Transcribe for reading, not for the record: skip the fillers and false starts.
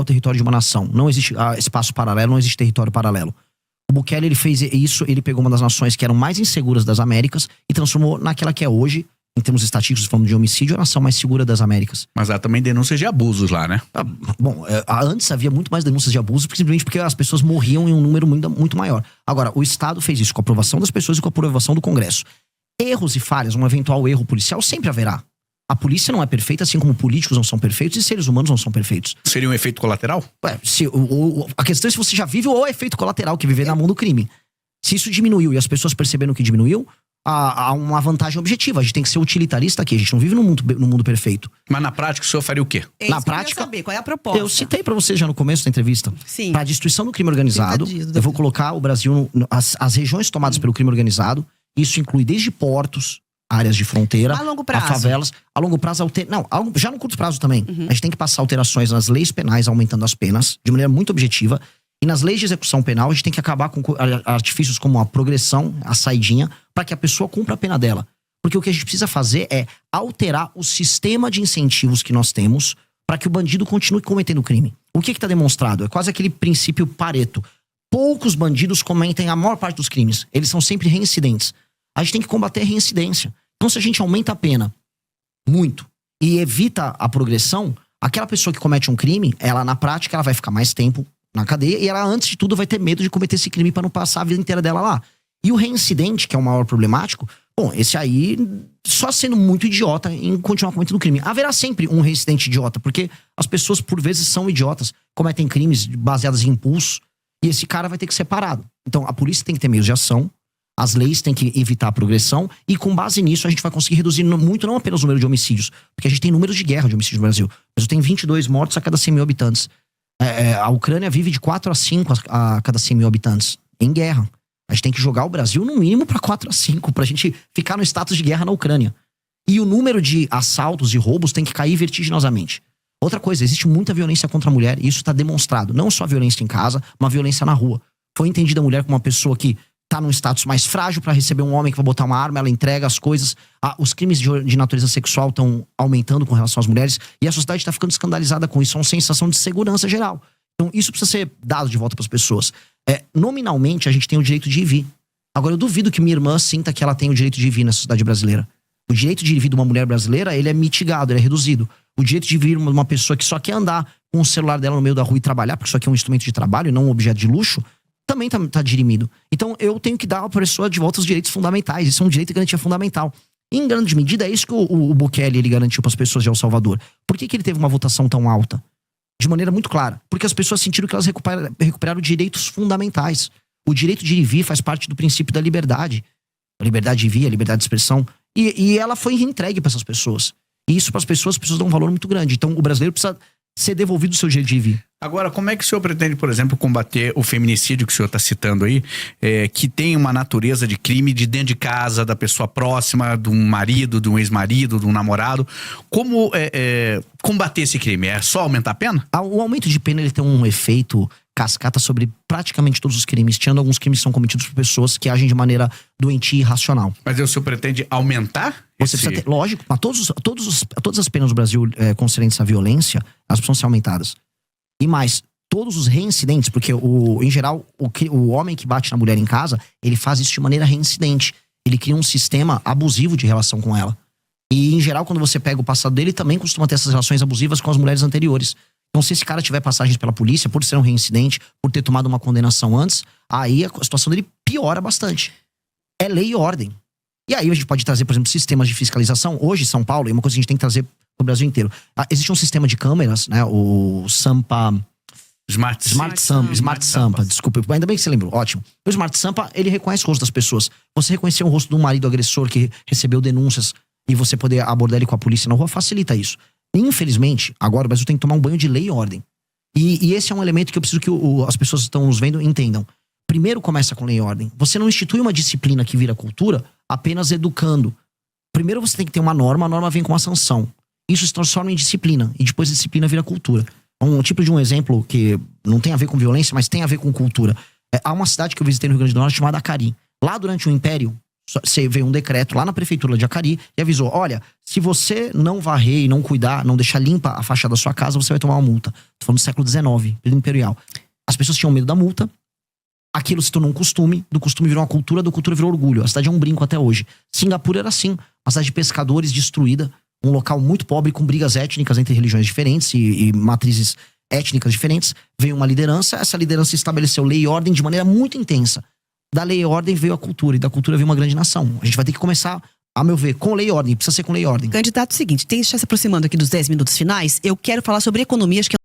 é o território de uma nação. Não existe espaço paralelo, não existe território paralelo. O Bukele, ele fez isso, ele pegou uma das nações que eram mais inseguras das Américas e transformou naquela que é hoje, em termos estatísticos, falando de homicídio, a nação mais segura das Américas. Mas há também denúncias de abusos lá, né? Bom, antes havia muito mais denúncias de abuso, simplesmente porque as pessoas morriam em um número muito maior. Agora, o Estado fez isso com a aprovação das pessoas e com a aprovação do Congresso. Erros e falhas, um eventual erro policial, sempre haverá. A polícia não é perfeita, assim como políticos não são perfeitos e seres humanos não são perfeitos. Seria um efeito colateral? A questão é se você já vive o efeito colateral, que é viver na mão do crime. Se isso diminuiu e as pessoas perceberam que diminuiu, há uma vantagem objetiva. A gente tem que ser utilitarista aqui. A gente não vive no mundo perfeito. Mas na prática o senhor faria o quê? Na prática, saber, qual é a proposta? Eu citei pra você já no começo da entrevista. Sim. Pra destruição do crime organizado, eu vou colocar o Brasil, as regiões tomadas pelo crime organizado. Isso inclui desde portos, áreas de fronteira, a longo prazo. A favelas. A longo prazo, já no curto prazo também. A gente tem que passar alterações nas leis penais, aumentando as penas, de maneira muito objetiva. E nas leis de execução penal, a gente tem que acabar com artifícios como a progressão, a saidinha, para que a pessoa cumpra a pena dela. Porque o que a gente precisa fazer é alterar o sistema de incentivos que nós temos para que o bandido continue cometendo crime. O que está demonstrado? É quase aquele princípio Pareto. Poucos bandidos cometem a maior parte dos crimes. Eles são sempre reincidentes. A gente tem que combater a reincidência. Então, se a gente aumenta a pena muito e evita a progressão, aquela pessoa que comete um crime, ela na prática ela vai ficar mais tempo na cadeia e ela, antes de tudo, vai ter medo de cometer esse crime para não passar a vida inteira dela lá. E o reincidente, que é o maior problemático, bom, esse aí só sendo muito idiota em continuar cometendo crime. Haverá sempre um reincidente idiota, porque as pessoas, por vezes, são idiotas, cometem crimes baseados em impulso, e esse cara vai ter que ser parado. Então, a polícia tem que ter meios de ação, as leis têm que evitar a progressão, e com base nisso a gente vai conseguir reduzir muito, não apenas o número de homicídios, porque a gente tem números de guerra de homicídios no Brasil. Mas tem 22 mortos a cada 100 mil habitantes. A Ucrânia vive de 4 a 5 a cada 100 mil habitantes em guerra. A gente tem que jogar o Brasil no mínimo para 4 a 5, pra gente ficar no status de guerra na Ucrânia. E o número de assaltos e roubos tem que cair vertiginosamente. Outra coisa, existe muita violência contra a mulher, e isso está demonstrado. Não só a violência em casa, uma violência na rua. Foi entendida a mulher como uma pessoa que tá num status mais frágil para receber um homem que vai botar uma arma, ela entrega as coisas. Os crimes de natureza sexual estão aumentando com relação às mulheres, e a sociedade está ficando escandalizada com isso. É uma sensação de segurança geral. Então isso precisa ser dado de volta para as pessoas. Nominalmente, a gente tem o direito de ir e vir. Agora, eu duvido que minha irmã sinta que ela tem o direito de ir e vir na sociedade brasileira. O direito de ir e vir de uma mulher brasileira, ele é mitigado, ele é reduzido. O direito de vir uma pessoa que só quer andar com o celular dela no meio da rua e trabalhar, porque isso aqui é um instrumento de trabalho e não um objeto de luxo, também tá dirimido. Então, eu tenho que dar à pessoa de volta os direitos fundamentais. Isso é um direito e garantia fundamental. E, em grande medida, é isso que o Bukele ele garantiu para as pessoas de El Salvador. Por que ele teve uma votação tão alta? De maneira muito clara. Porque as pessoas sentiram que elas recuperaram direitos fundamentais. O direito de ir e vir faz parte do princípio da liberdade. A liberdade de vir, a liberdade de expressão. E ela foi entregue para essas pessoas. E isso, para as pessoas dão um valor muito grande. Então, o brasileiro precisa ser devolvido o seu direito de ir e vir. Agora, como é que o senhor pretende, por exemplo, combater o feminicídio que o senhor está citando aí, que tem uma natureza de crime de dentro de casa, da pessoa próxima, de um marido, de um ex-marido, de um namorado? Como combater esse crime? É só aumentar a pena? O aumento de pena ele tem um efeito cascata sobre praticamente todos os crimes, tirando alguns crimes que são cometidos por pessoas que agem de maneira doentia e irracional. Mas o senhor pretende aumentar? Você precisa ter, lógico, mas todas as penas do Brasil concernentes à violência, elas precisam ser aumentadas. E mais, todos os reincidentes, porque em geral, o homem que bate na mulher em casa, ele faz isso de maneira reincidente. Ele cria um sistema abusivo de relação com ela. E, em geral, quando você pega o passado dele, também costuma ter essas relações abusivas com as mulheres anteriores. Então, se esse cara tiver passagens pela polícia, por ser um reincidente, por ter tomado uma condenação antes, aí a situação dele piora bastante. É lei e ordem. E aí a gente pode trazer, por exemplo, sistemas de fiscalização. Hoje, São Paulo, é uma coisa que a gente tem que trazer pro Brasil inteiro. Existe um sistema de câmeras, né? O Sampa... Smart Sampa, desculpa. Ainda bem que você lembrou, ótimo. O Smart Sampa, ele reconhece o rosto das pessoas. Você reconhecer o rosto de um marido agressor que recebeu denúncias e você poder abordar ele com a polícia na rua, facilita isso. Infelizmente, agora o Brasil tem que tomar um banho de lei e ordem. E esse é um elemento que eu preciso que as pessoas que estão nos vendo entendam. Primeiro começa com lei e ordem. Você não institui uma disciplina que vira cultura apenas educando. Primeiro você tem que ter uma norma, a norma vem com uma sanção. Isso se transforma em disciplina, e depois a disciplina vira cultura. Um tipo de um exemplo que não tem a ver com violência, mas tem a ver com cultura. Há uma cidade que eu visitei no Rio Grande do Norte chamada Acari. Lá durante o Império, Você veio um decreto lá na prefeitura de Acari e avisou: olha, se você não varrer e não cuidar, não deixar limpa a fachada da sua casa, você vai tomar uma multa. Tô falando do século XIX, período imperial. As pessoas tinham medo da multa. Aquilo se tornou um costume, do costume virou uma cultura, do cultura virou orgulho. A cidade é um brinco até hoje. Singapura era assim, uma cidade de pescadores destruída, um local muito pobre, com brigas étnicas entre religiões diferentes e matrizes étnicas diferentes. Veio uma liderança, essa liderança estabeleceu lei e ordem de maneira muito intensa. Da lei e ordem veio a cultura, e da cultura veio uma grande nação. A gente vai ter que começar, a meu ver, com lei e ordem, precisa ser com lei e ordem. Candidato, seguinte, tem se aproximando aqui dos 10 minutos finais, eu quero falar sobre economia, acho que